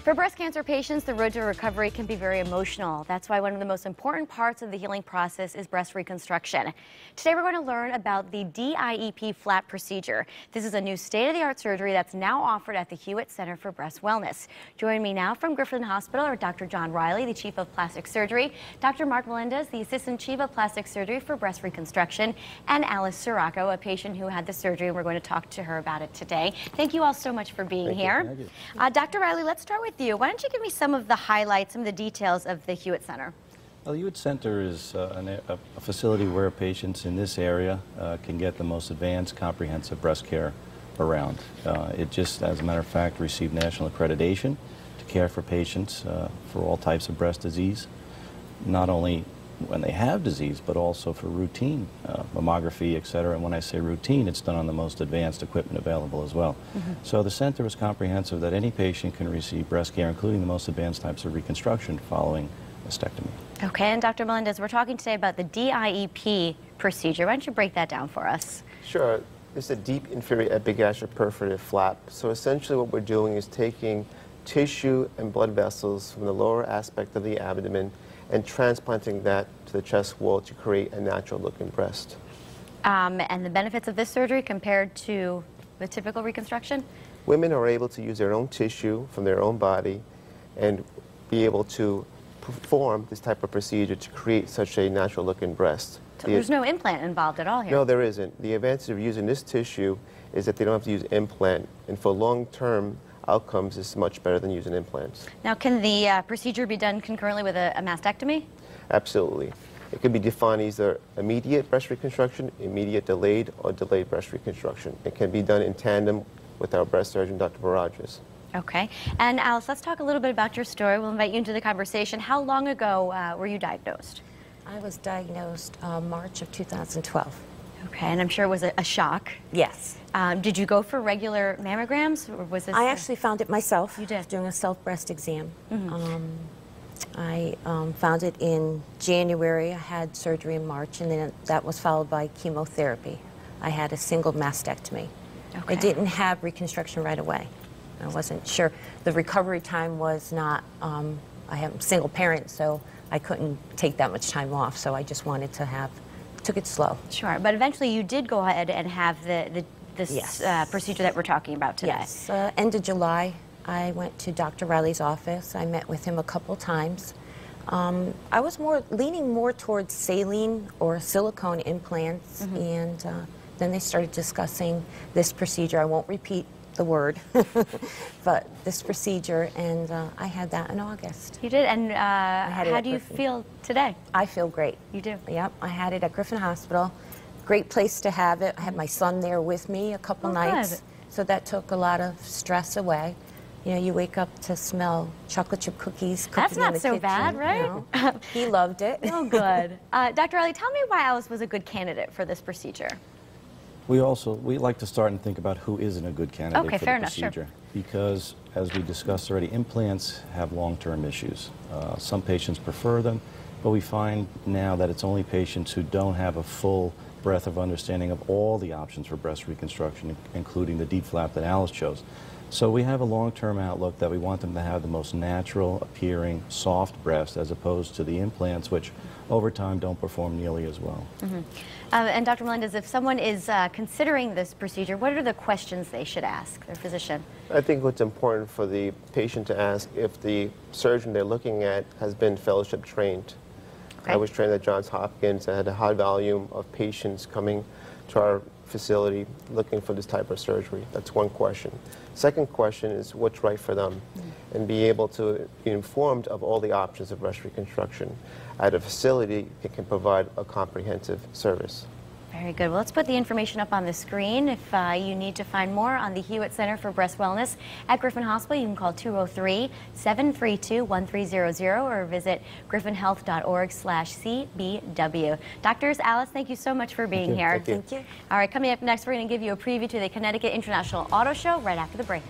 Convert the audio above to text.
For breast cancer patients, the road to recovery can be very emotional. That's why one of the most important parts of the healing process is breast reconstruction. Today, we're going to learn about the DIEP flap procedure. This is a new state-of-the-art surgery that's now offered at the Hewitt Center for Breast Wellness. Joining me now from Griffin Hospital are Dr. John Riley, the Chief of Plastic Surgery, Dr. Mark Melendez, the Assistant Chief of Plastic Surgery for Breast Reconstruction, and Alice Sirocco, a patient who had the surgery, and we're going to talk to her about it today. Thank you all so much for being here. Thank you. Dr. Riley, let's start with you. Why don't you give me some of the highlights, some of the details of the Hewitt Center? Well, Hewitt Center is a facility where patients in this area can get the most advanced, comprehensive breast care around. It just, as a matter of fact, received national accreditation to care for patients for all types of breast disease, not only when they have disease, but also for routine mammography, et cetera. And when I say routine, it's done on the most advanced equipment available as well. So the center is comprehensive that any patient can receive breast care, including the most advanced types of reconstruction following mastectomy. Okay, and Dr. Melendez, we're talking today about the DIEP procedure. Why don't you break that down for us? Sure. It's a deep inferior epigastric perforative flap. So essentially what we're doing is taking tissue and blood vessels from the lower aspect of the abdomen and transplanting that to the chest wall to create a natural-looking breast. And the benefits of this surgery compared to the typical reconstruction? Women are able to use their own tissue from their own body and be able to perform this type of procedure to create such a natural-looking breast. So there's no implant involved at all here? No, there isn't. The advantage of using this tissue is that they don't have to use implant, and for long-term outcomes is much better than using implants. Now, can the procedure be done concurrently with a mastectomy? Absolutely. It could be defined either immediate breast reconstruction, immediate delayed, or delayed breast reconstruction. It can be done in tandem with our breast surgeon, Dr. Barajas. Okay. And Alice, let's talk a little bit about your story. We'll invite you into the conversation. How long ago were you diagnosed? I was diagnosed March of 2012. Okay, and I'm sure it was a shock. Yes. Did you go for regular mammograms, or was this? I actually found it myself. You did? Doing a self-breast exam. I found it in January. I had surgery in March, and then that was followed by chemotherapy. I had a single mastectomy. Okay. I didn't have reconstruction right away. I wasn't sure. The recovery time was not, I am a single parent, so I couldn't take that much time off, so I just wanted to took it slow. Sure, but eventually you did go ahead and have this Yes. Procedure that we're talking about today. Yes, end of July, I went to Dr. Riley's office. I met with him a couple times. I was leaning more towards saline or silicone implants, and then they started discussing this procedure. I won't repeat the word, but this procedure, and I had that in August. You did, and how do you feel today? I feel great. You do? Yep, I had it at Griffin Hospital. Great place to have it. I had my son there with me a couple nights, good. so that took a lot of stress away. You know, you wake up to smell chocolate chip cookies cooking That's in not the so kitchen, bad, right? You know. He loved it. Oh, good. Dr. Riley, tell me why Alice was a good candidate for this procedure. We like to start and think about who isn't a good candidate Okay, for fair the enough, sure. procedure. Because, as we discussed already, implants have long-term issues. Some patients prefer them, but we find now that it's only patients who don't have a full breadth of understanding of all the options for breast reconstruction, including the deep flap that Alice chose. So we have a long-term outlook that we want them to have the most natural appearing soft breast, as opposed to the implants, which over time don't perform nearly as well. And Dr. Melendez, if someone is considering this procedure, what are the questions they should ask their physician? I think what's important for the patient to ask if the surgeon they're looking at has been fellowship trained. Okay. I was trained at Johns Hopkins. I had a high volume of patients coming to our facility looking for this type of surgery. That's one question. Second question is what's right for them, and be able to be informed of all the options of breast reconstruction. At a facility, it can provide a comprehensive service. Very good. Well, let's put the information up on the screen. If you need to find more on the Hewitt Center for Breast Wellness at Griffin Hospital, you can call 203-732-1300 or visit griffinhealth.org/CBW. Doctors, Alice, thank you so much for being here. Thank you. Thank you. All right, coming up next, we're going to give you a preview to the Connecticut International Auto Show right after the break.